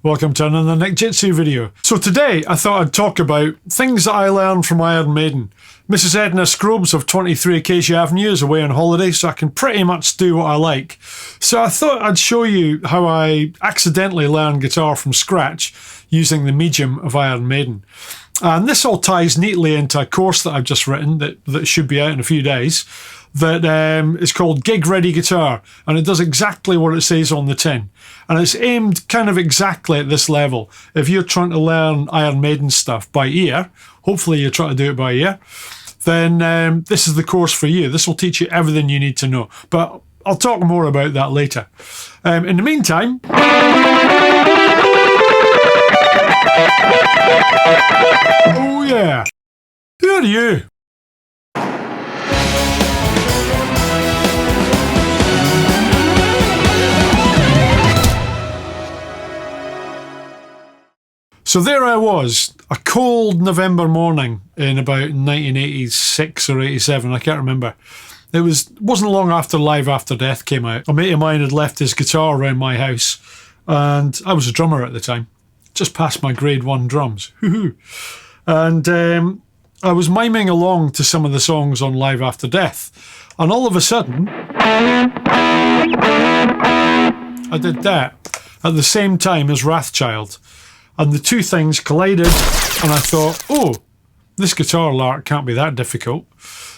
Welcome to another Nickjitsu video. So today I thought I'd talk about things that I learned from Iron Maiden. Mrs. Edna Scrobes of 23 Acacia Avenue is away on holiday, so I can pretty much do what I like. So I thought I'd show you how I accidentally learned guitar from scratch using the medium of Iron Maiden. And this all ties neatly into a course that I've just written that should be out in a few days that is called Gig Ready Guitar, and it does exactly what it says on the tin. And it's aimed kind of exactly at this level. If you're trying to learn Iron Maiden stuff by ear, hopefully you're trying to do it by ear, then this is the course for you. This will teach you everything you need to know. But I'll talk more about that later. In the meantime... Oh yeah! Who are you? So there I was, a cold November morning in about 1986 or 87, I can't remember. It wasn't long after Live After Death came out. A mate of mine had left his guitar around my house, and I was a drummer at the time. Just passed my grade 1 drums. And I was miming along to some of the songs on Live After Death, and all of a sudden, I did that at the same time as Wrathchild. And the two things collided, and I thought, oh, this guitar lark can't be that difficult.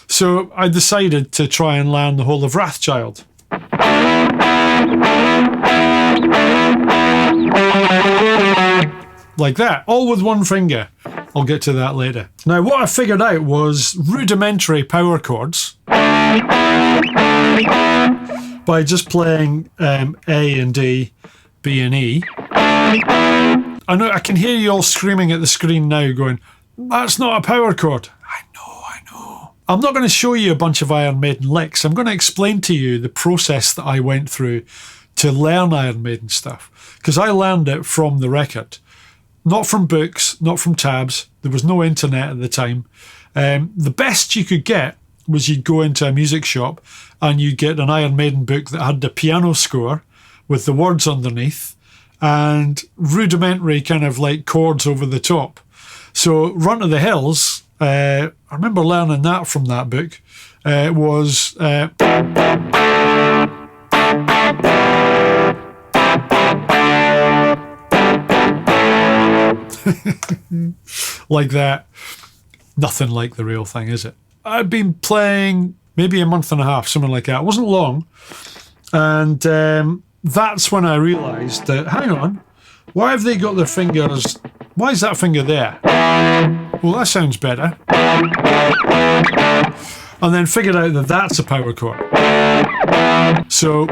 So I decided to try and learn the whole of Wrathchild. Like that, all with one finger. I'll get to that later. Now, what I figured out was rudimentary power chords by just playing A and D, B and E. I know I can hear you all screaming at the screen now going, that's not a power chord. I know. I'm not going to show you a bunch of Iron Maiden licks. I'm going to explain to you the process that I went through to learn Iron Maiden stuff. Because I learned it from the record. Not from books, not from tabs. There was no internet at the time. The best you could get was you'd go into a music shop and you'd get an Iron Maiden book that had the piano score with the words underneath and rudimentary kind of like chords over the top. So Run to the Hills, I remember learning that from that book, was... like that. Nothing like the real thing, is it? I'd been playing maybe a month and a half, something like that. It wasn't long. And that's when I realised that, hang on, why have they got their fingers... Why is that finger there? Well, that sounds better. And then figured out that that's a power chord. So...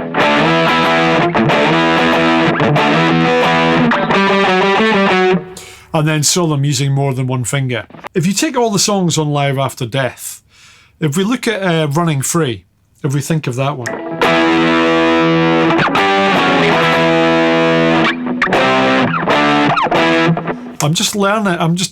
and then saw them using more than one finger. If you take all the songs on Live After Death, if we look at Running Free, if we think of that one. I'm just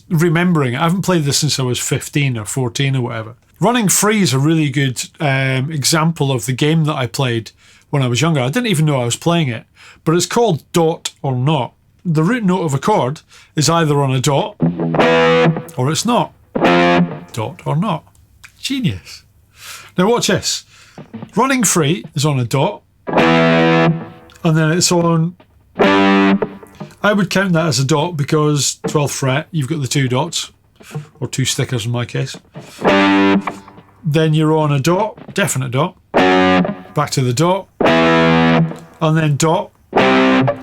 remembering it. I haven't played this since I was 15 or 14 or whatever. Running Free is a really good example of the game that I played when I was younger. I didn't even know I was playing it, but it's called Dot or Not. The root note of a chord is either on a dot or it's not. Dot or not. Genius. Now watch this. Running Free is on a dot and then it's on... I would count that as a dot because 12th fret, you've got the two dots, or two stickers in my case. Then you're on a dot, definite dot, back to the dot, and then dot,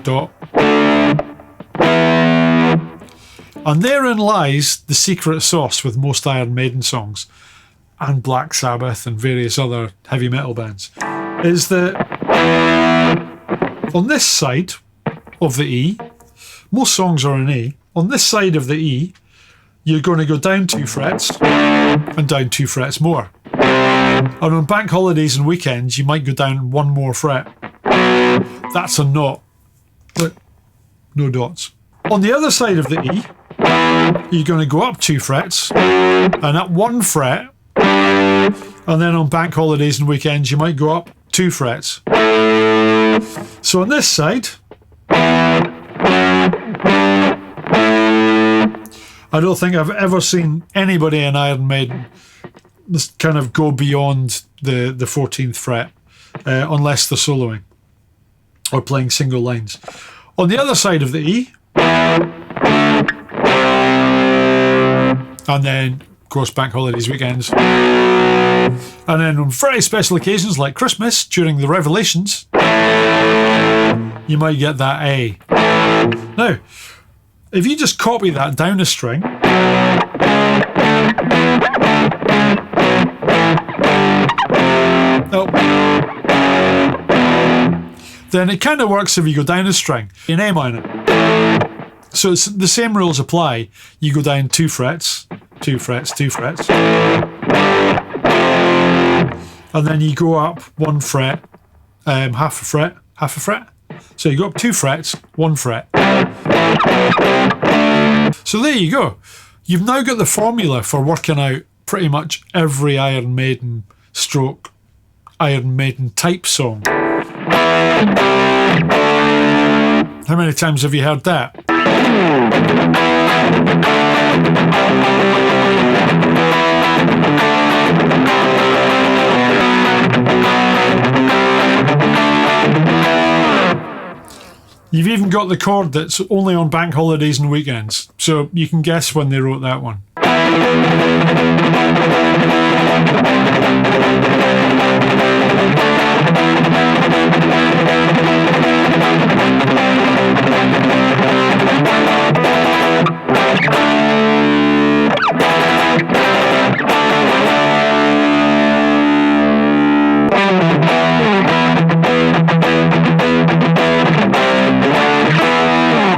dot. And therein lies the secret sauce with most Iron Maiden songs, and Black Sabbath and various other heavy metal bands, is that on this side of the E, most songs are in E. On this side of the E, you're going to go down 2 frets and down 2 frets more. And on bank holidays and weekends, you might go down 1 more fret. That's a not. Look, no dots. On the other side of the E, you're going to go up 2 frets and up 1 fret. And then on bank holidays and weekends, you might go up 2 frets. So on this side, I don't think I've ever seen anybody in Iron Maiden just kind of go beyond the 14th fret, unless they're soloing or playing single lines. On the other side of the E, and then, of course, bank holidays, weekends, and then on very special occasions like Christmas, during the Revelations, you might get that A. Now, if you just copy that down a string, then it kind of works if you go down a string in A minor. So it's the same rules apply. You go down 2 frets, 2 frets, 2 frets, and then you go up 1 fret, half a fret, half a fret. So you go up 2 frets, 1 fret. So there you go. You've now got the formula for working out pretty much every Iron Maiden stroke Iron Maiden type song. How many times have you heard that? You've even got the chord that's only on bank holidays and weekends, so you can guess when they wrote that one.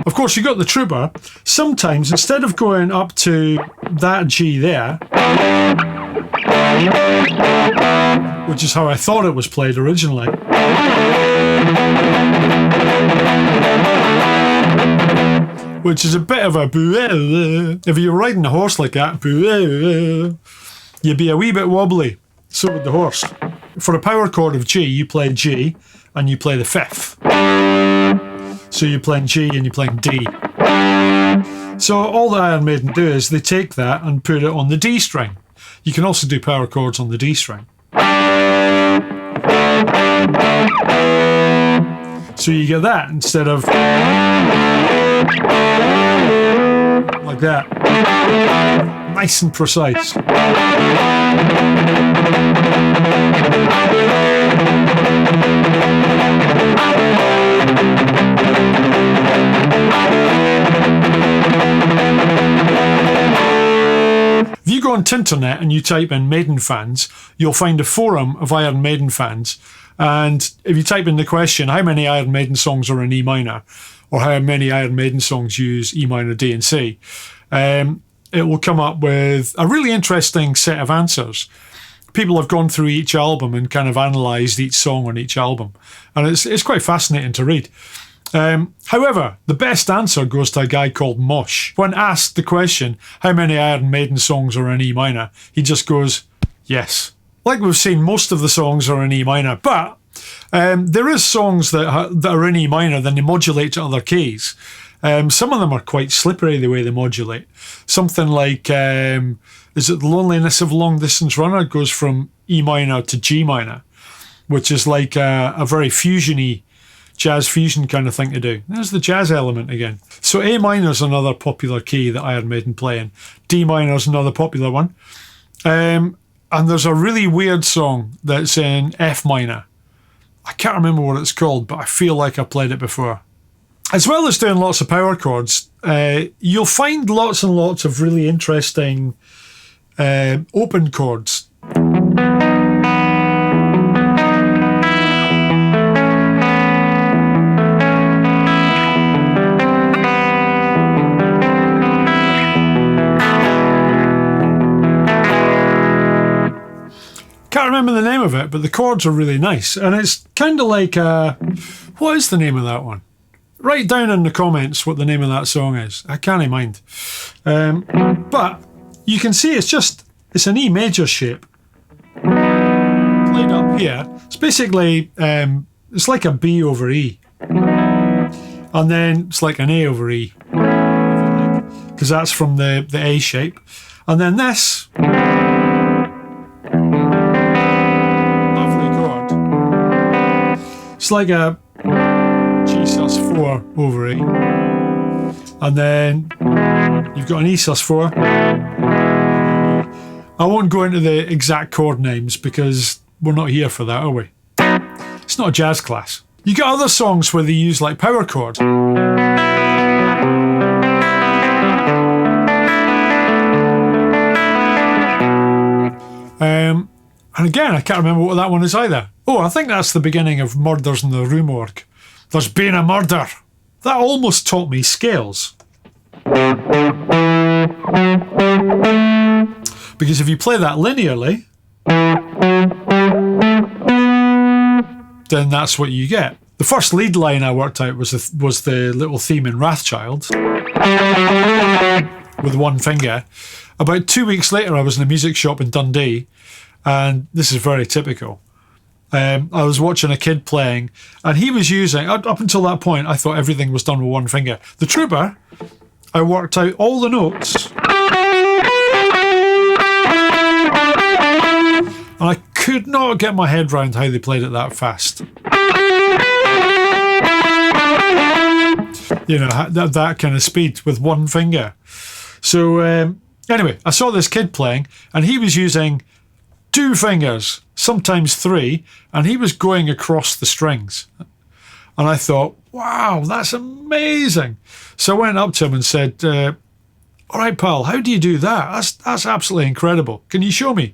Of course, you got the trooper. Sometimes, instead of going up to that G there, which is how I thought it was played originally, which is a bit of a boo. If you're riding a horse like that, boo, you'd be a wee bit wobbly. So would the horse. For a power chord of G, you play G and you play the 5th. So you're playing G and you're playing D. So all the Iron Maiden do is they take that and put it on the D string. You can also do power chords on the D string. So you get that instead of like that. Nice and precise. If you go on Tinternet and you type in Maiden fans, you'll find a forum of Iron Maiden fans. And if you type in the question, how many Iron Maiden songs are in E minor, or how many Iron Maiden songs use E minor, D and C, it will come up with a really interesting set of answers. People have gone through each album and kind of analysed each song on each album. And it's quite fascinating to read. However, the best answer goes to a guy called Mosh. When asked the question, how many Iron Maiden songs are in E minor, he just goes, yes. Like we've seen, most of the songs are in E minor, but there is songs that are in E minor, then they modulate to other keys. Some of them are quite slippery the way they modulate. Something like, is it The Loneliness of a Long Distance Runner goes from E minor to G minor, which is like a very fusiony, jazz fusion kind of thing to do. There's the jazz element again. So A minor is another popular key that Iron Maiden play in. D minor is another popular one. And there's a really weird song that's in F minor. I can't remember what it's called, but I feel like I played it before. As well as doing lots of power chords, you'll find lots and lots of really interesting open chords. Can't remember the name of it, but the chords are really nice. And it's kind of like, what is the name of that one? Write down in the comments what the name of that song is. I can't mind. But you can see it's an E major shape. Played up here. It's basically, it's like a B over E. And then it's like an A over E. because that's from the A shape. And then this lovely chord. It's like a G sus4 over E. And then you've got an E sus4. I won't go into the exact chord names because we're not here for that, are we? It's not a jazz class. You get other songs where they use like power chord. And again, I can't remember what that one is either. Oh, I think that's the beginning of Murders in the Rue Morgue. There's been a murder. That almost taught me scales. Because if you play that linearly, then that's what you get. The first lead line I worked out was the little theme in Wrathchild with one finger. About 2 weeks later, I was in a music shop in Dundee, and this is very typical. I was watching a kid playing, and he was using, up until that point, I thought everything was done with one finger. The trooper, I worked out all the notes, and I could not get my head round how they played it that fast. You know, that kind of speed with one finger. So anyway, I saw this kid playing, and he was using 2 fingers, sometimes 3, and he was going across the strings. And I thought, wow, that's amazing. So I went up to him and said, all right, pal, how do you do that? That's absolutely incredible. Can you show me?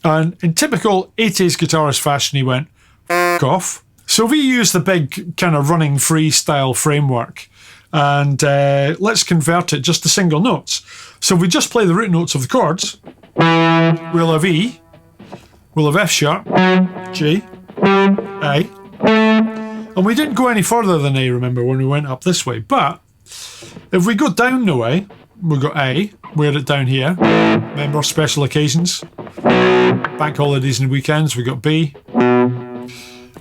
And in typical 80s guitarist fashion, he went, F off. So we use the big kind of running freestyle framework, and let's convert it just to single notes. So we just play the root notes of the chords. We'll have E, we'll have F sharp, G, A. And we didn't go any further than A, remember, when we went up this way. But if we go down the way, we've got A, we had it down here. Remember, special occasions, bank holidays and weekends, we got B.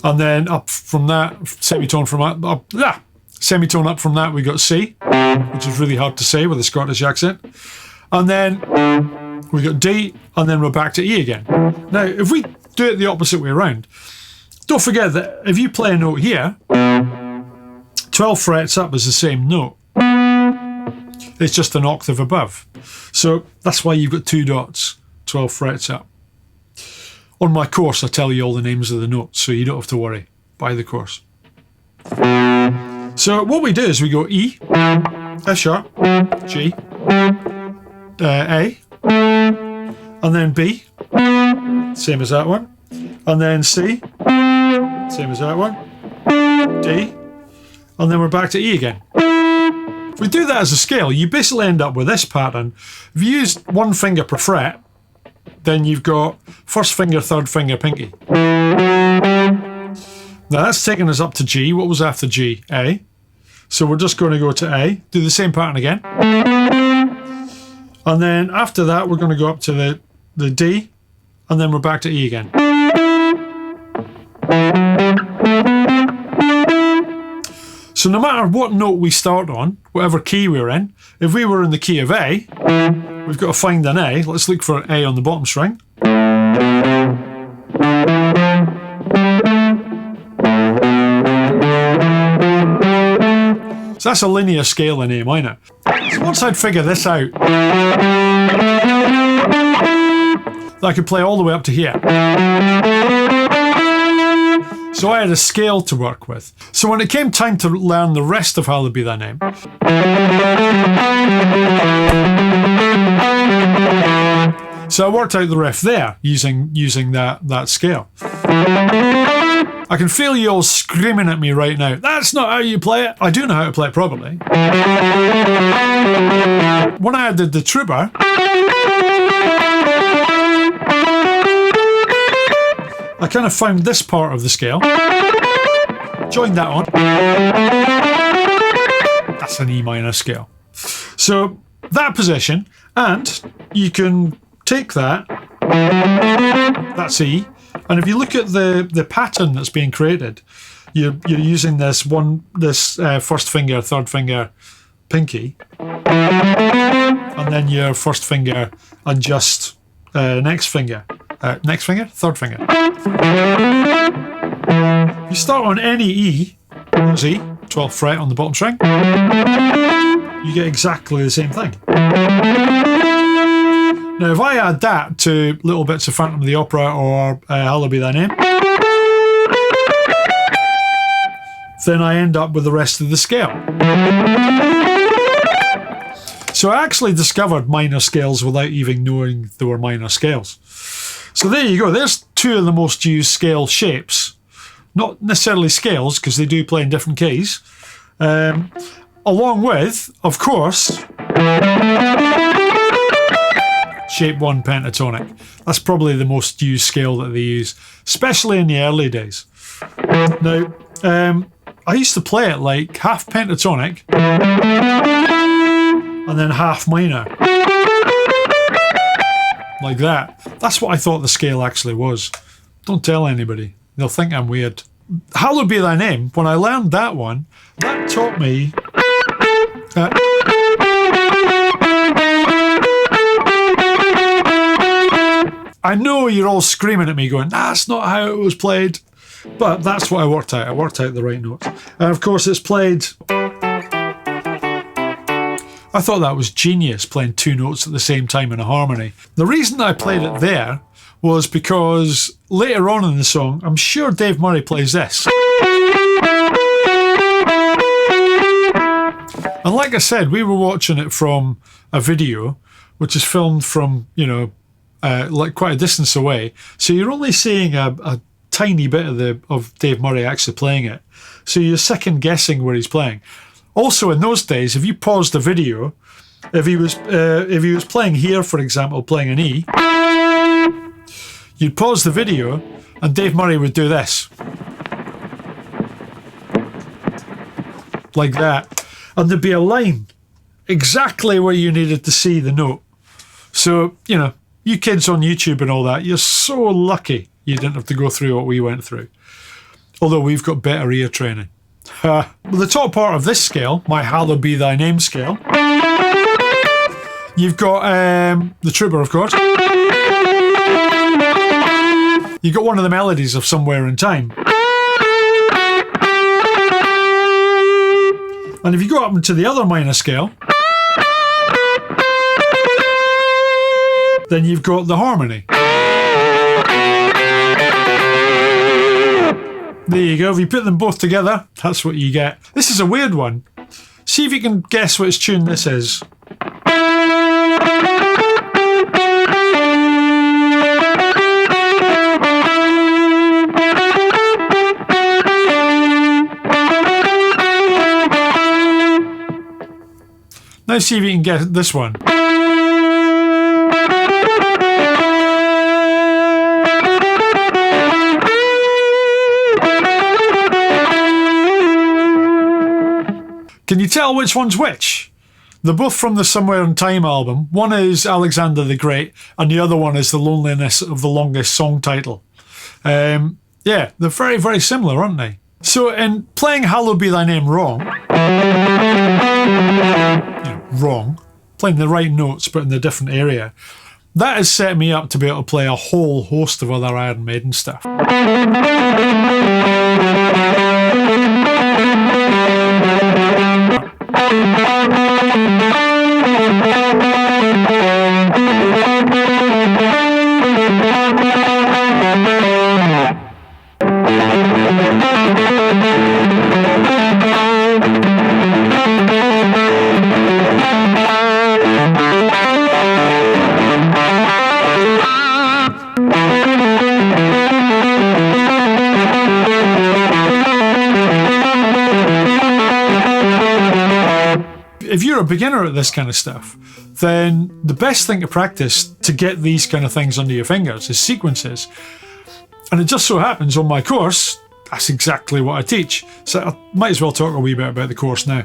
And then up from that, semitone up from that, we got C, which is really hard to say with a Scottish accent. And then we got D, and then we're back to E again. Now, if we do it the opposite way around, don't forget that if you play a note here, 12 frets up is the same note. It's just an octave above. So that's why you've got 2 dots, 12 frets up. On my course, I tell you all the names of the notes, so you don't have to worry. Buy the course. So what we do is we go E, F sharp, G, A, and then B, same as that one, and then C, same as that one, D, and then we're back to E again. If we do that as a scale, you basically end up with this pattern. If you use one finger per fret, then you've got first finger, third finger, pinky. Now that's taking us up to G. What was after G? A. So we're just going to go to A, do the same pattern again. And then after that, we're going to go up to the D, and then we're back to E again. So no matter what note we start on, whatever key we're in, if we were in the key of A, we've got to find an A. Let's look for A on the bottom string. So that's a linear scale in A minor. So once I'd figure this out, I could play all the way up to here. So I had a scale to work with. So when it came time to learn the rest of Hallowed Be Thy Name, so I worked out the riff there using that scale. I can feel you all screaming at me right now. That's not how you play it. I do know how to play it properly. When I did the trooper, I kind of found this part of the scale, joined that on. That's an E minor scale. So that position, and you can take that, that's E, and if you look at the pattern that's being created, you're using this first finger, third finger, pinky, and then your first finger and just next finger, third finger. You start on any E, that's E, 12th fret on the bottom string, you get exactly the same thing. Now if I add that to little bits of Phantom of the Opera or Hallowed Be Thy Name, then I end up with the rest of the scale. So I actually discovered minor scales without even knowing there were minor scales. So there you go, there's two of the most used scale shapes. Not necessarily scales, because they do play in different keys. Along with, of course, shape 1 pentatonic. That's probably the most used scale that they use, especially in the early days. Now, I used to play it like half pentatonic and then half minor. Like that. That's what I thought the scale actually was. Don't tell anybody. They'll think I'm weird. Hallowed Be Thy Name, when I learned that one, that taught me... I know you're all screaming at me going, that's not how it was played. But that's what I worked out. I worked out the right notes. And of course it's played... I thought that was genius, playing two notes at the same time in a harmony. The reason I played it there was because later on in the song, I'm sure Dave Murray plays this. And like I said, we were watching it from a video, which is filmed from, like quite a distance away. So you're only seeing a tiny bit of Dave Murray actually playing it. So you're second guessing where he's playing. Also in those days, if you paused the video, if he was playing here, for example, playing an E, you'd pause the video and Dave Murray would do this. Like that. And there'd be a line exactly where you needed to see the note. So, you kids on YouTube and all that, you're so lucky you didn't have to go through what we went through. Although we've got better ear training. The top part of this scale, my Hallowed Be Thy Name scale, you've got the trooper, of course. You've got one of the melodies of Somewhere in Time. And if you go up into the other minor scale, then you've got the harmony. There you go. If you put them both together, that's what you get. This is a weird one. See if you can guess which tune this is. Now see if you can get this one. Can you tell which one's which? They're both from the Somewhere in Time album. One is Alexander the Great, and the other one is The Loneliness of the Longest Song Title. Yeah, they're very, very similar, aren't they? So in playing Hallowed Be Thy Name wrong, playing the right notes but in the different area, that has set me up to be able to play a whole host of other Iron Maiden stuff. If you're a beginner at this kind of stuff, then the best thing to practice to get these kind of things under your fingers is sequences. And it just so happens on my course, that's exactly what I teach. So I might as well talk a wee bit about the course now.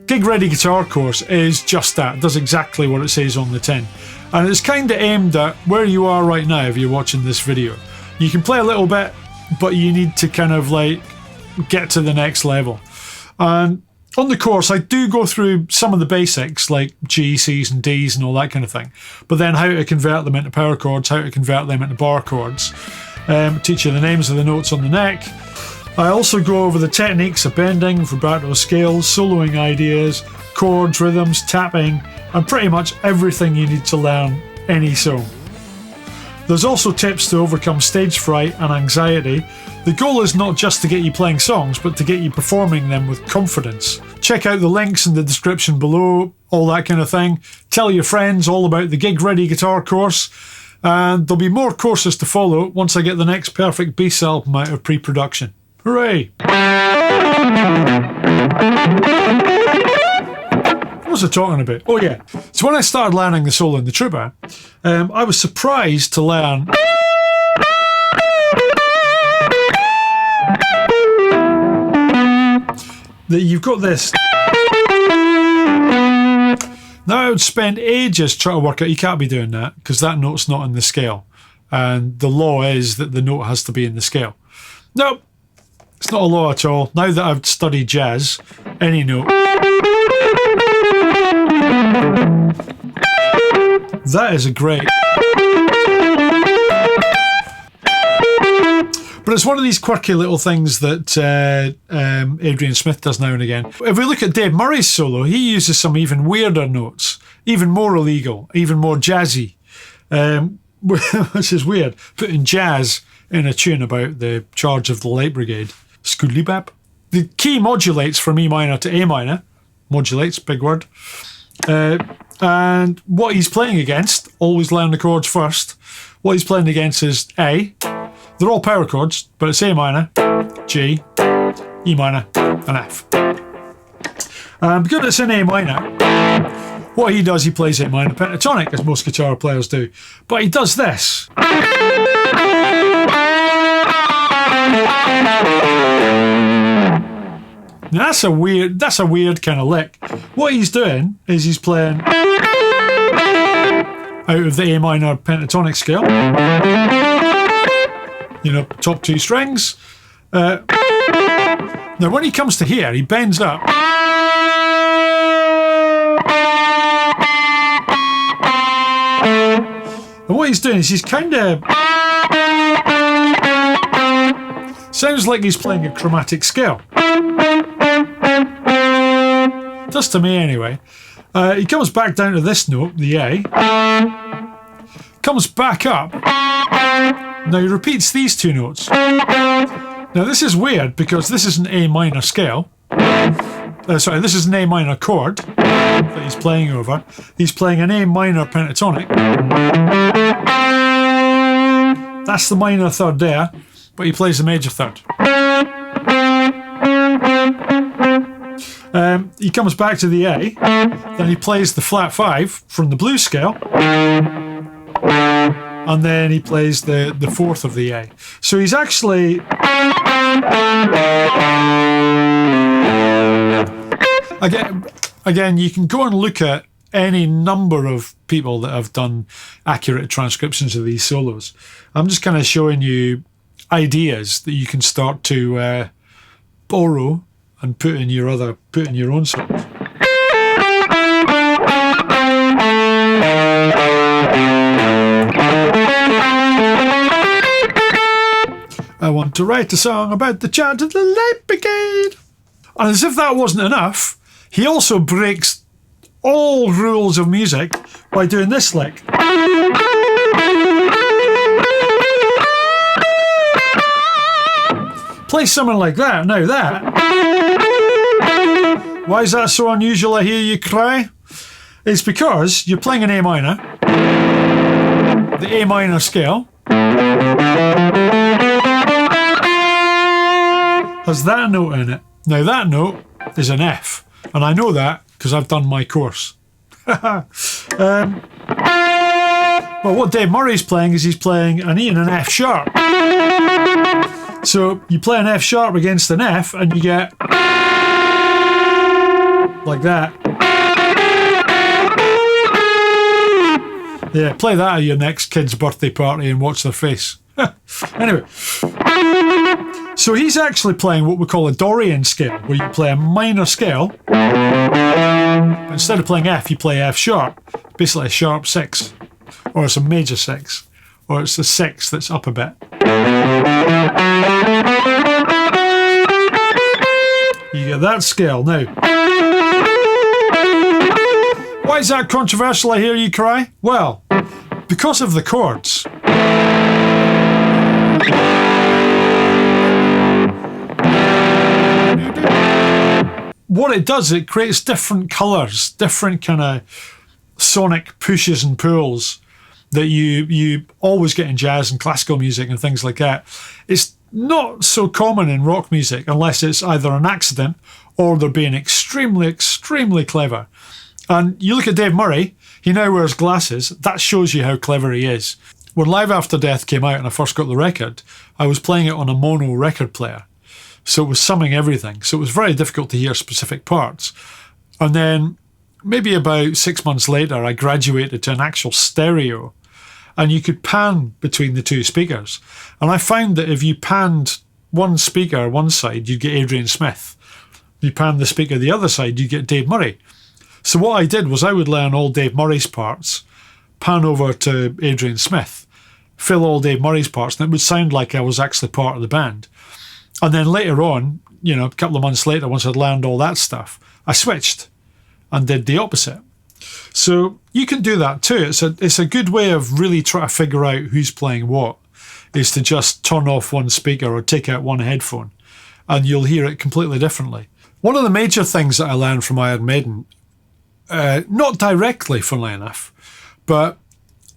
Gig Ready Guitar course is just that. It does exactly what it says on the tin. And it's kind of aimed at where you are right now if you're watching this video. You can play a little bit, but you need to kind of like get to the next level. And on the course, I do go through some of the basics like G, C's and D's and all that kind of thing. But then how to convert them into power chords, how to convert them into bar chords. Teach you the names of the notes on the neck. I also go over the techniques of bending, vibrato scales, soloing ideas, chords, rhythms, tapping, and pretty much everything you need to learn any song. There's also tips to overcome stage fright and anxiety. The goal is not just to get you playing songs, but to get you performing them with confidence. Check out the links in the description below, all that kind of thing. Tell your friends all about the Gig Ready Guitar course. And there'll be more courses to follow once I get the next Perfect Beasts album out of pre-production. Hooray! What was I talking about? Oh yeah, so when I started learning the solo in the tuba, I was surprised to learn that you've got this. Now I would spend ages trying to work out, you can't be doing that because that note's not in the scale. And the law is that the note has to be in the scale. No, it's not a law at all. Now that I've studied jazz, any note. That is a great. But it's one of these quirky little things that Adrian Smiths does now and again. If we look at Dave Murray's solo, he uses some even weirder notes, even more illegal, even more jazzy, which is weird. Putting jazz in a tune about the charge of the Light Brigade. Skoodly-bap. The key modulates from E minor to A minor. Modulates, big word. And what he's playing against, always learn the chords first. What he's playing against is A. They're all power chords, but it's A minor, G, E minor, and F. Because it's in A minor, what he does, he plays A minor pentatonic, as most guitar players do. But he does this. Now that's a weird kind of lick. What he's doing is he's playing out of the A minor pentatonic scale. You know, top two strings. Now when he comes to here, he bends up. And what he's doing is he's kind of... sounds like he's playing a chromatic scale. Does to me anyway. He comes back down to this note, the A. Comes back up. Now he repeats these two notes. Now this is weird because this is an A minor scale. This is an A minor chord that he's playing over. He's playing an A minor pentatonic. That's the minor third there, but he plays the major third. He comes back to the A, then he plays the flat 5 from the blues scale, and then he plays the fourth of the A. So he's actually... Again, you can go and look at any number of people that have done accurate transcriptions of these solos. I'm just kind of showing you ideas that you can start to borrow and put in your own songs. I want to write a song about the charge of the Light Brigade. And as if that wasn't enough, he also breaks all rules of music by doing this lick. Play something like that. Now that. Why is that so unusual, I hear you cry? It's because you're playing an A minor, the A minor scale, has that note in it. Now that note is an F, and I know that because I've done my course. Well, what Dave Murray's playing is he's playing an E and an F sharp. So you play an F sharp against an F and you get like that. Yeah, play that at your next kid's birthday party and watch their face. Anyway, So he's actually playing what we call a Dorian scale, where you play a minor scale. But instead of playing F, you play F sharp. Basically a sharp 6. Or it's a major 6. Or it's the 6 that's up a bit. You get that scale now. Why is that controversial, I hear you cry? Well, because of the chords. What it does, it creates different colours, different kind of sonic pushes and pulls that you always get in jazz and classical music and things like that. It's not so common in rock music unless it's either an accident or they're being extremely, extremely clever. And you look at Dave Murray, he now wears glasses. That shows you how clever he is. When Live After Death came out and I first got the record, I was playing it on a mono record player. So it was summing everything. So it was very difficult to hear specific parts. And then maybe about 6 months later, I graduated to an actual stereo. And you could pan between the two speakers. And I found that if you panned one speaker one side, you'd get Adrian Smith. You pan the speaker the other side, you'd get Dave Murray. So what I did was I would learn all Dave Murray's parts, pan over to Adrian Smith, fill all Dave Murray's parts, and it would sound like I was actually part of the band. And then later on, you know, a couple of months later, once I'd learned all that stuff, I switched and did the opposite. So you can do that too. It's a good way of really trying to figure out who's playing what, is to just turn off one speaker or take out one headphone and you'll hear it completely differently. One of the major things that I learned from Iron Maiden, not directly, funnily enough, but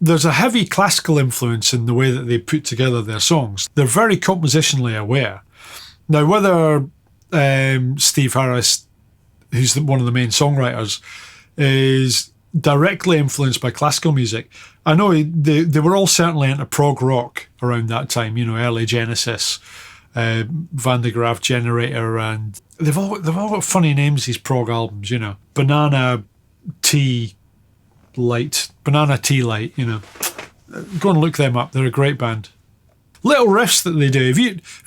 there's a heavy classical influence in the way that they put together their songs. They're very compositionally aware. Now, whether Steve Harris, who's one of the main songwriters, is directly influenced by classical music, I know they were all certainly into prog rock around that time, you know, early Genesis, Van de Graaff Generator, and they've all got funny names, these prog albums, you know. Banana Tea Light, you know. Go and look them up, they're a great band. Little riffs that they do. If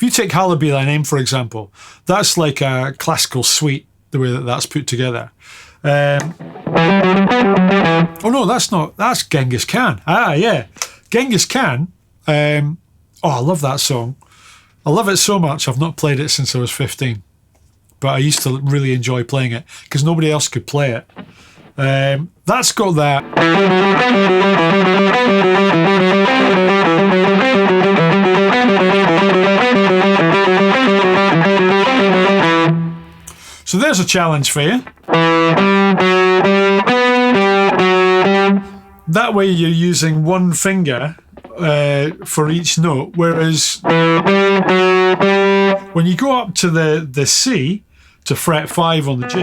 you take Hallowed Be Thy Name, for example, that's like a classical suite, the way that that's put together. Oh no, that's Genghis Kahn. Ah, yeah. Genghis Kahn. I love that song. I love it so much, I've not played it since I was 15. But I used to really enjoy playing it because nobody else could play it. That's got that. So there's a challenge for you. That way you're using one finger for each note, whereas when you go up to the C, to fret 5 on the G,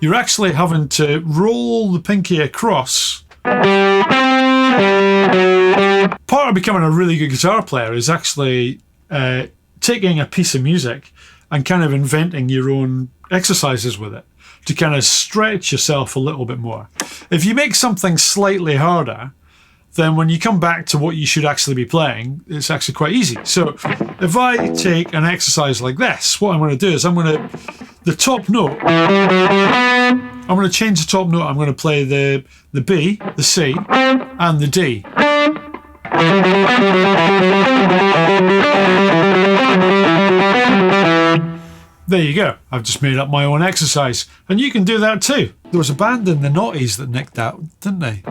you're actually having to roll the pinky across. Part of becoming a really good guitar player is actually taking a piece of music and kind of inventing your own exercises with it to kind of stretch yourself a little bit more. If you make something slightly harder, then when you come back to what you should actually be playing, it's actually quite easy. So if I take an exercise like this, what I'm going to do is the top note, I'm going to change the top note. I'm going to play the B, the C, and the D. There you go. I've just made up my own exercise. And you can do that too. There was a band in the noughties that nicked that, didn't they?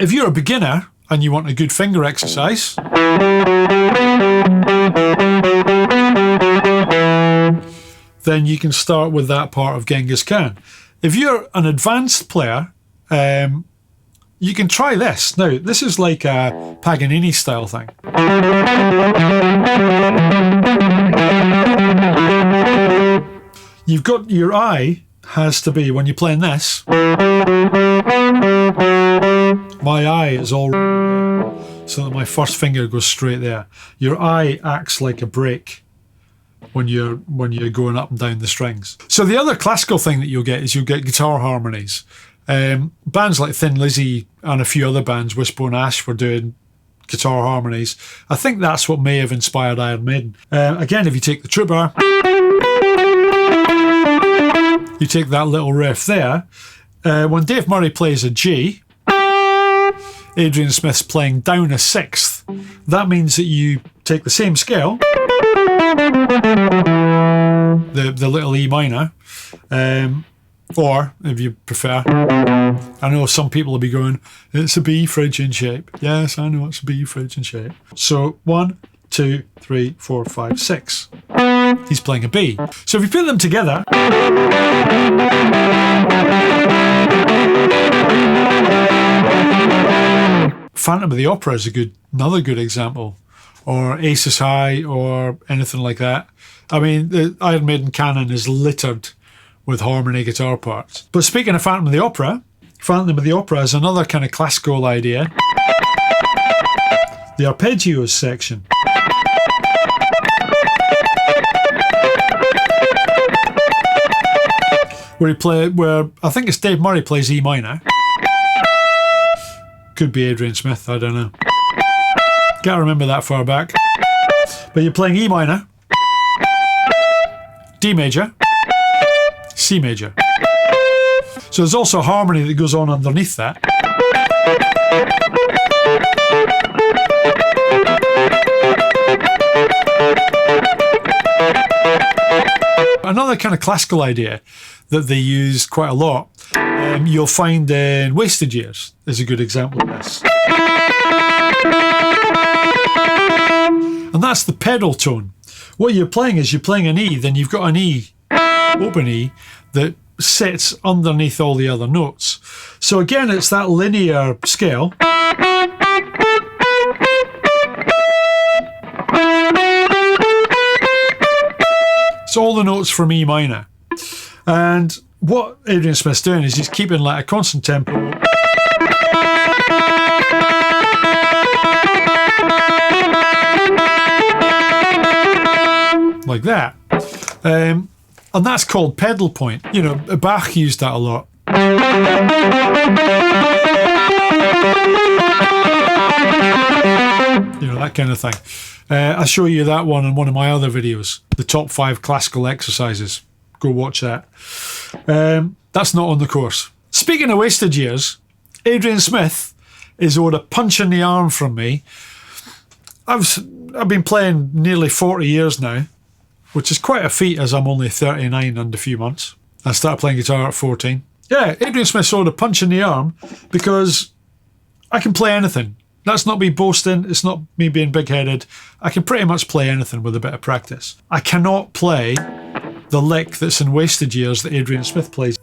If you're a beginner and you want a good finger exercise, then you can start with that part of Genghis Khan. If you're an advanced player, you can try this. Now, this is like a Paganini style thing. You've got your eye has to be, when you're playing this, my eye is all so that my first finger goes straight there. Your eye acts like a brake when you're going up and down the strings. So the other classical thing that you'll get is you'll get guitar harmonies. Bands like Thin Lizzy and a few other bands, Wishbone Ash, were doing guitar harmonies. I think that's what may have inspired Iron Maiden. Again, if you take the Trooper, you take that little riff there. When Dave Murray plays a G, Adrian Smith's playing down a sixth. That means that you take the same scale, the little E minor, or if you prefer, I know some people will be going, it's a B Phrygian shape. Yes, I know it's a B Phrygian shape. So 1, 2, 3, 4, 5, 6. He's playing a B. So if you put them together, Phantom of the Opera is another good example, or Aces High, or anything like that. I mean, the Iron Maiden canon is littered with harmony guitar parts. But speaking of Phantom of the Opera is another kind of classical idea. The arpeggios section. Where I think it's Dave Murray plays E minor. Could be Adrian Smith, I don't know. Can't remember that far back. But you're playing E minor, D major, C major. So there's also harmony that goes on underneath that. Another kind of classical idea that they use quite a lot, you'll find in Wasted Years is a good example of this. And that's the pedal tone. What you're playing is you're playing an E, then you've got an E, open E, that sits underneath all the other notes. So again, it's that linear scale. It's all the notes from E minor. And what Adrian Smith's doing is he's keeping like a constant tempo. Like that. And that's called pedal point. You know, Bach used that a lot. You know, that kind of thing. I show you that one in one of my other videos, the top 5 classical exercises. Go watch that. That's not on the course. Speaking of Wasted Years, Adrian Smith is owed a punch in the arm from me. I've been playing nearly 40 years now, which is quite a feat as I'm only 39 and a few months. I started playing guitar at 14. Yeah, Adrian Smith's owed a punch in the arm because I can play anything. That's not me boasting, it's not me being big-headed. I can pretty much play anything with a bit of practice. I cannot play the lick that's in Wasted Years that Adrian Smith plays.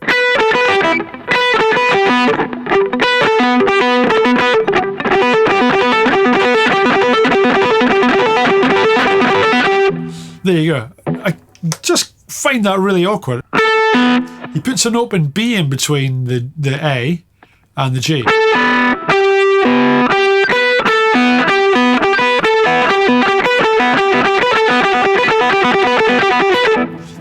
There you go. I just find that really awkward. He puts an open B in between the A and the G.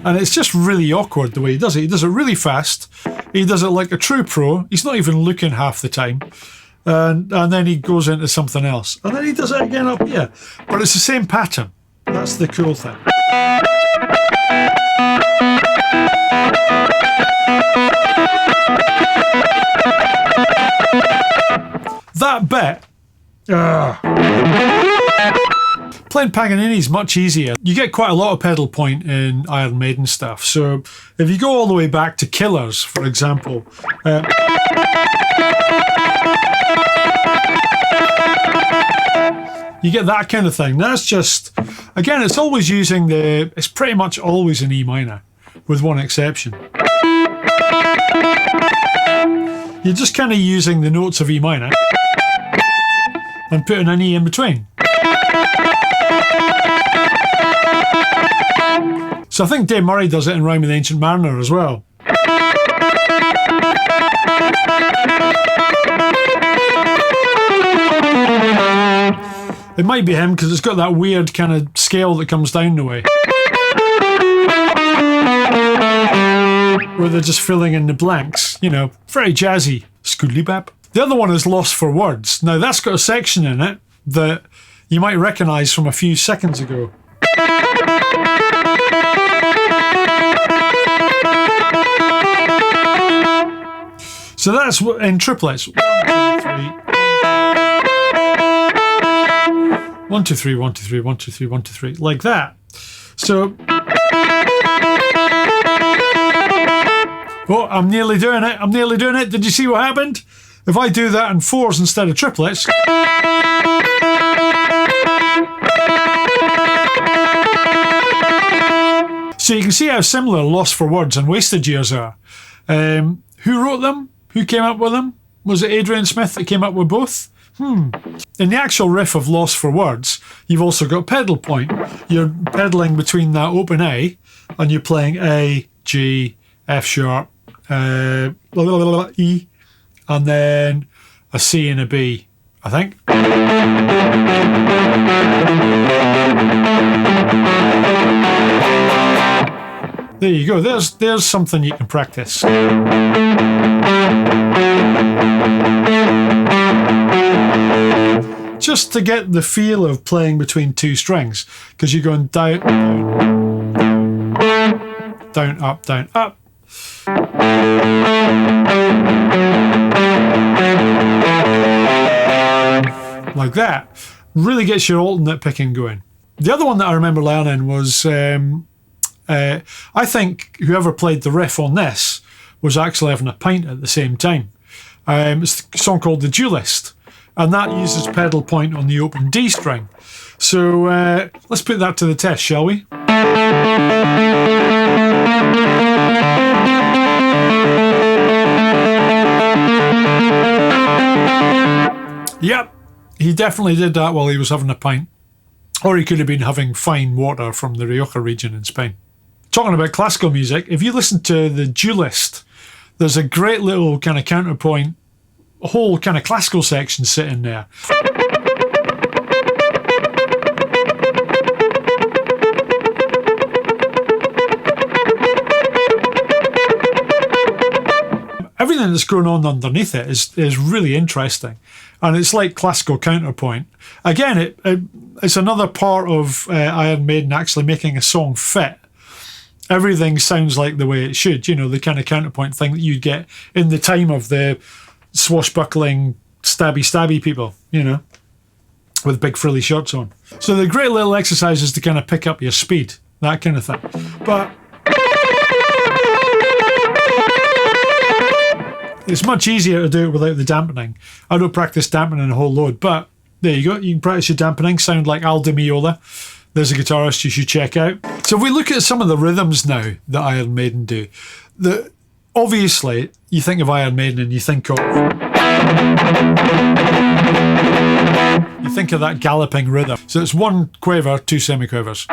And it's just really awkward the way he does it. He does it really fast. He does it like a true pro. He's not even looking half the time. And then he goes into something else. And then he does it again up here. But it's the same pattern. That's the cool thing. That bit. Playing Paganini is much easier. You get quite a lot of pedal point in Iron Maiden stuff. So if you go all the way back to Killers, for example, you get that kind of thing. That's just, again, it's always using it's pretty much always in E minor, with one exception. You're just kind of using the notes of E minor and putting an E in between. So I think Dave Murray does it in Rhyme with the Ancient Mariner as well. It might be him because it's got that weird kind of scale that comes down the way. where they're just filling in the blanks. You know, very jazzy. Skoodly-bap. The other one is Lost for Words. Now that's got a section in it that you might recognise from a few seconds ago. So that's in triplets. 1, 2, 3. 1, 2, 3, 1, 2, 3, 1, 2, 3, like that. So, oh, I'm nearly doing it. I'm nearly doing it. Did you see what happened? If I do that in fours instead of triplets. So you can see how similar Lost for Words and Wasted Years are. Who wrote them? Who came up with them? Was it Adrian Smiths that came up with both? In the actual riff of Lost for Words, you've also got pedal point. You're pedaling between that open A, and you're playing A, G, F sharp, E, and then a C and a B, I think. There you go. There's something you can practice. Just to get the feel of playing between two strings, because you're going down, down, up, down, up. Like that. Really gets your alternate picking going. The other one that I remember learning was, I think whoever played the riff on this was actually having a pint at the same time. It's a song called The Duelist, and that uses pedal point on the open D string. So let's put that to the test, shall we? Yep, he definitely did that while he was having a pint. Or he could have been having fine water from the Rioja region in Spain. Talking about classical music, if you listen to The Duelist, there's a great little kind of counterpoint, a whole kind of classical section sitting there. Everything that's going on underneath it is really interesting, and it's like classical counterpoint. Again, it's another part of Iron Maiden actually making a song fit. Everything sounds like the way it should, you know, the kind of counterpoint thing that you'd get in the time of the swashbuckling stabby people, you know, with big frilly shirts on. So the great little exercises to kind of pick up your speed, that kind of thing. But it's much easier to do it without the dampening. I don't practice dampening a whole load, but there you go. You can practice your dampening, sound like Al Di Meola. There's a guitarist you should check out. So if we look at some of the rhythms now that Iron Maiden do, obviously you think of Iron Maiden and you think of that galloping rhythm. So it's one quaver, two semiquavers.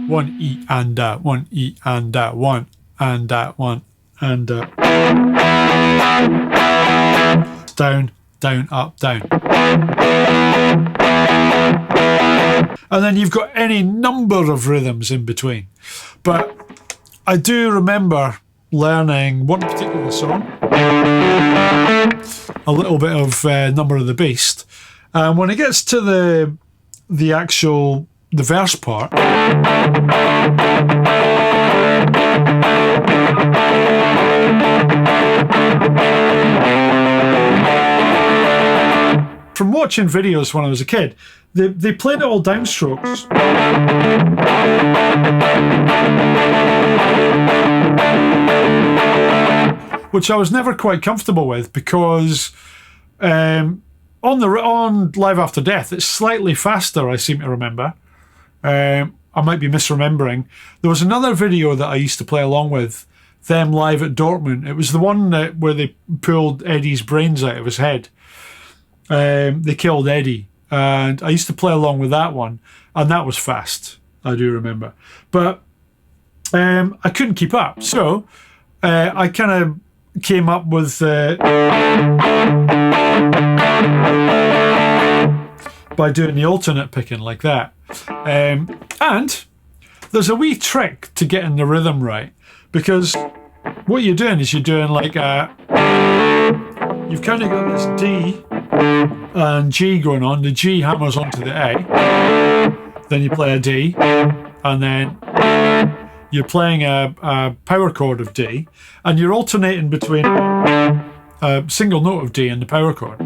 One E and one E and one and one and down, down, up, down. And then you've got any number of rhythms in between. But I do remember learning one particular song, a little bit of Number of the Beast. And when it gets to the verse part, from watching videos when I was a kid, they played it all downstrokes. Which I was never quite comfortable with, because on Live After Death it's slightly faster, I seem to remember. I might be misremembering. There was another video that I used to play along with them live at Dortmund. It was the one where they pulled Eddie's brains out of his head. They killed Eddie, and I used to play along with that one, and that was fast, I do remember. But I couldn't keep up, so I kind of came up with by doing the alternate picking like that. And There's a wee trick to getting the rhythm right, because what you're doing is you're doing like you've kind of got this D and G going on. The G hammers onto the A, then you play a D, and then you're playing a power chord of D, and you're alternating between a single note of D and the power chord.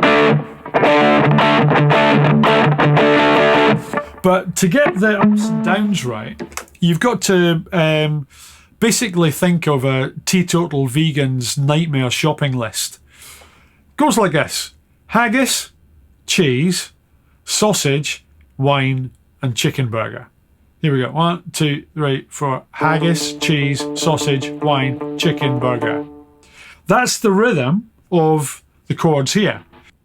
But to get the ups and downs right, you've got to basically think of a teetotal vegan's nightmare shopping list. Goes like this: haggis, cheese, sausage, wine, and chicken burger. Here we go. 1, 2, 3, 4. Haggis, cheese, sausage, wine, chicken burger. That's the rhythm of the chords here.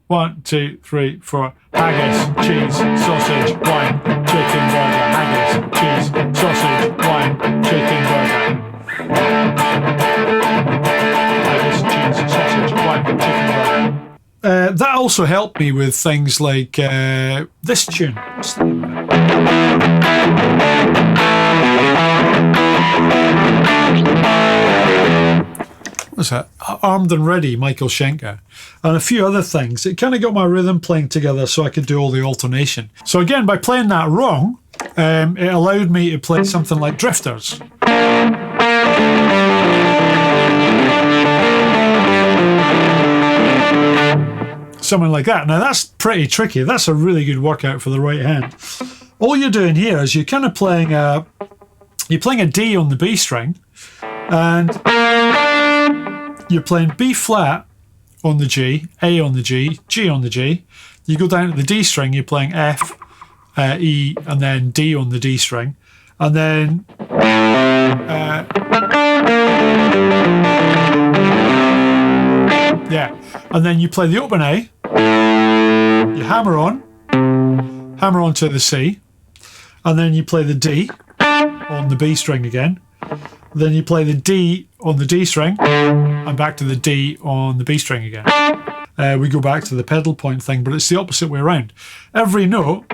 1, 2, 3, 4. Haggis, cheese, sausage, wine, chicken burger. Haggis, cheese, sausage, wine, chicken burger. Haggis, cheese, sausage, wine, chicken burger. That also helped me with things like this tune. What's the name of it? What's that? Armed and Ready, Michael Schenker, and a few other things. It kind of got my rhythm playing together so I could do all the alternation. So again, by playing that wrong, it allowed me to play something like Drifters. Something like that. Now that's pretty tricky. That's a really good workout for the right hand. All you're doing here is you're kind of playing a D on the B string, and you're playing B flat on the G, A on the G, G on the G. You go down to the D string, you're playing F, E, and then D on the D string, and then and then you play the open A. You hammer onto the C, and then you play the D on the B string again. Then you play the D on the D string, and back to the D on the B string again. We go back to the pedal point thing, but it's the opposite way around. Every note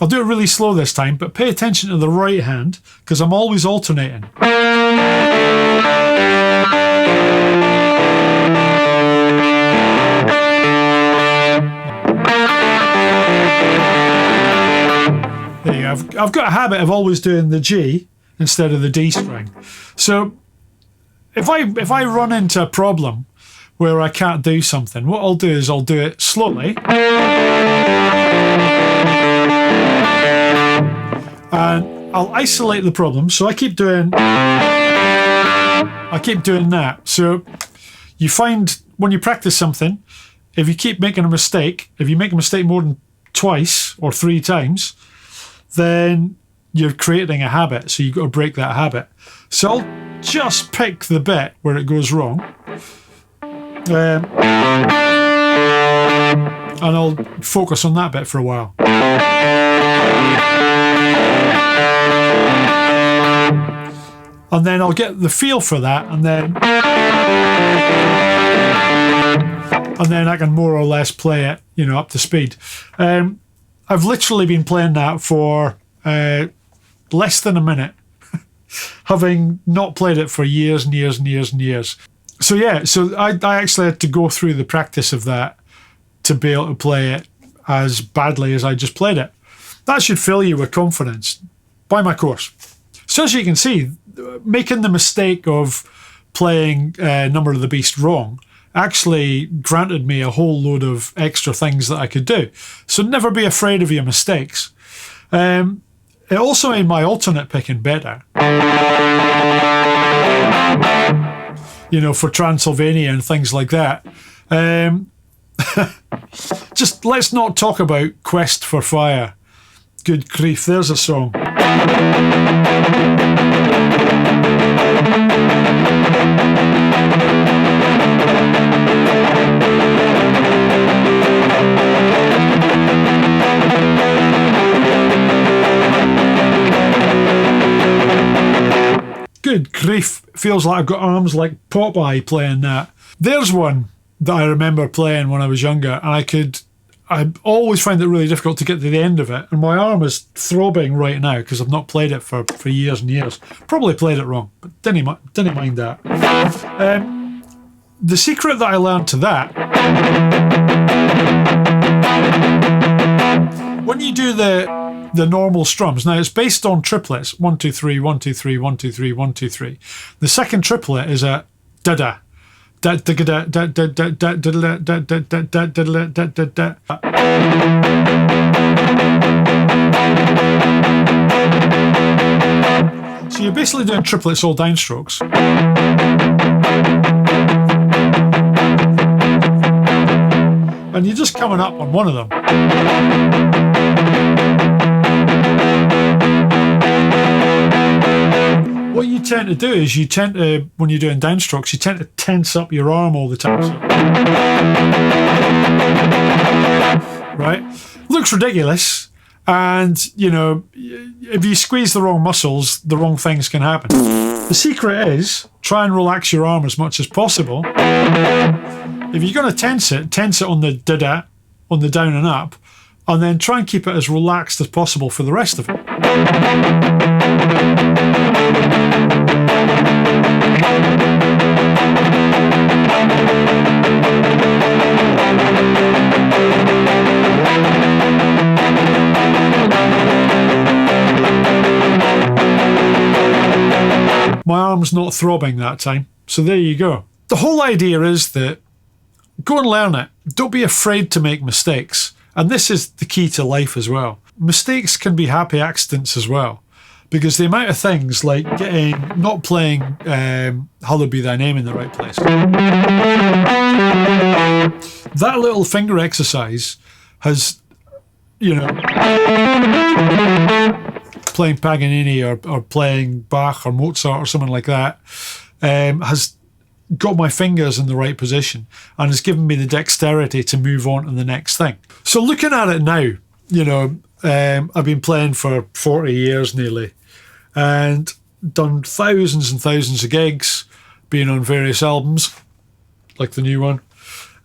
I'll do it really slow this time, but pay attention to the right hand, because I'm always alternating. There you go. I've got a habit of always doing the G instead of the D string. So if I run into a problem where I can't do something, what I'll do is I'll do it slowly. And I'll isolate the problem. So I keep doing that. So you find when you practice something, if you keep making a mistake, if you make a mistake more than twice or 3 times, then you're creating a habit. So you've got to break that habit. So I'll just pick the bit where it goes wrong. And I'll focus on that bit for a while. And then I'll get the feel for that, and then I can more or less play it, up to speed. I've literally been playing that for less than a minute, having not played it for years and years and years and years. So yeah, I actually had to go through the practice of that to be able to play it as badly as I just played it. That should fill you with confidence. Buy my course. So as you can see, making the mistake of playing Number of the Beast wrong actually granted me a whole load of extra things that I could do. So never be afraid of your mistakes. It also made my alternate picking better. For Transylvania and things like that. Just let's not talk about Quest for Fire. Good grief, there's a song. Good grief, feels like I've got arms like Popeye playing that. There's one. that I remember playing when I was younger, and I always find it really difficult to get to the end of it, and my arm is throbbing right now because I've not played it for years and years. Probably played it wrong, but didn't mind that. The secret that I learned to that, when you do the normal strums, now it's based on triplets, 1 2 3 1 2 3 1 2 3 1 2 3. The second triplet is a da da. So you're basically doing triplets all downstrokes. And you're just coming up on one of them. What you tend to do is when you're doing downstrokes, you tend to tense up your arm all the time. So, right? Looks ridiculous. And, if you squeeze the wrong muscles, the wrong things can happen. The secret is try and relax your arm as much as possible. If you're going to tense it on the da-da, on the down and up, and then try and keep it as relaxed as possible for the rest of it. My arm's not throbbing that time, so there you go. The whole idea is that go and learn it. Don't be afraid to make mistakes. And this is the key to life as well. Mistakes can be happy accidents as well. Because the amount of things like not playing Hallowed Be Thy Name in the right place. That little finger exercise has, playing Paganini or playing Bach or Mozart or something like that, has got my fingers in the right position and has given me the dexterity to move on to the next thing. So looking at it now, I've been playing for 40 years nearly and done thousands and thousands of gigs, been on various albums, like the new one,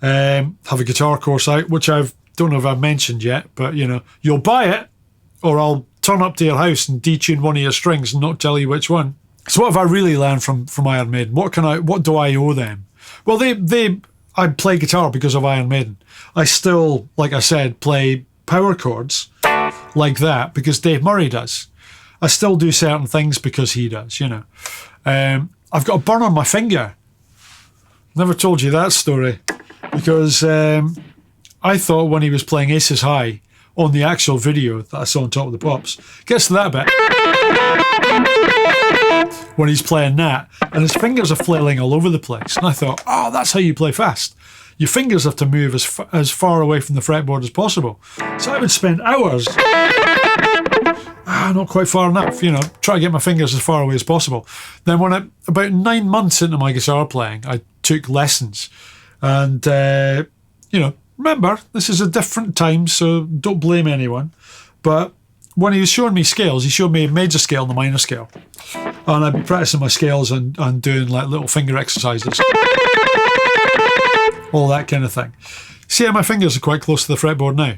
have a guitar course out, which don't know if I've mentioned yet, but you'll buy it or I'll turn up to your house and detune one of your strings and not tell you which one. So what have I really learned from Iron Maiden? What do I owe them? Well, I play guitar because of Iron Maiden. I still, like I said, play power chords like that because Dave Murray does. I still do certain things because he does, I've got a burn on my finger. Never told you that story because I thought when he was playing Aces High on the actual video that I saw on Top of the Pops, gets to that bit when he's playing that and his fingers are flailing all over the place, and I thought, oh, that's how you play fast. Your fingers have to move as far away from the fretboard as possible. So I would spend hours not quite far enough, try to get my fingers as far away as possible. Then about 9 months into my guitar playing, I took lessons and remember, this is a different time, so don't blame anyone. But when he was showing me scales, he showed me a major scale and a minor scale. And I'd be practicing my scales and doing like little finger exercises. All that kind of thing. See how my fingers are quite close to the fretboard now?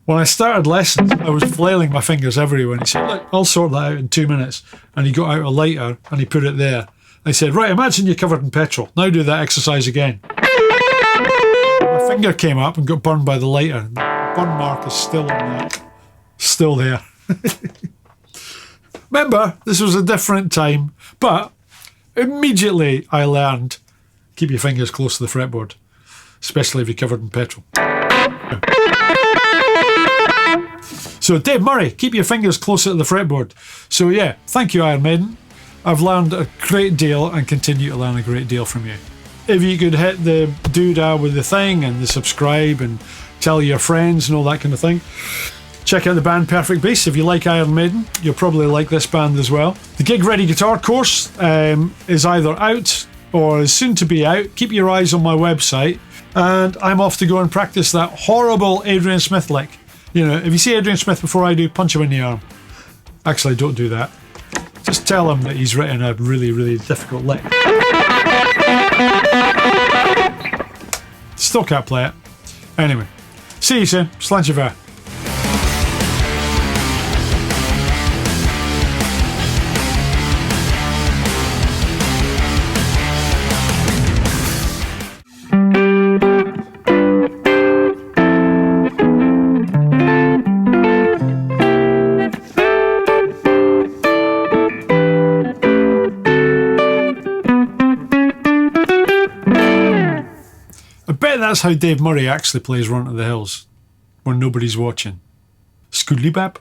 When I started lessons, I was flailing my fingers everywhere. And he said, look, I'll sort that out in 2 minutes. And he got out a lighter and he put it there. I said, right, imagine you're covered in petrol. Now do that exercise again. My finger came up and got burned by the lighter. The burn mark is still on that. Still there. Remember, this was a different time, but immediately I learned, keep your fingers close to the fretboard, especially if you're covered in petrol. So Dave Murray, keep your fingers closer to the fretboard. So yeah, thank you, Iron Maiden. I've learned a great deal and continue to learn a great deal from you. If you could hit the doodah with the thing and the subscribe and tell your friends and all that kind of thing. Check out the band Perfect Bass. If you like Iron Maiden, you'll probably like this band as well. The Gig Ready Guitar course is either out or is soon to be out. Keep your eyes on my website. And I'm off to go and practice that horrible Adrian Smith lick. If you see Adrian Smith before I do, punch him in the arm. Actually, don't do that. Just tell him that he's written a really, really difficult lick. Still can't play it. Anyway, see you soon. Slàinte mhath. I bet that's how Dave Murray actually plays Run to the Hills when nobody's watching. Scoodly bap.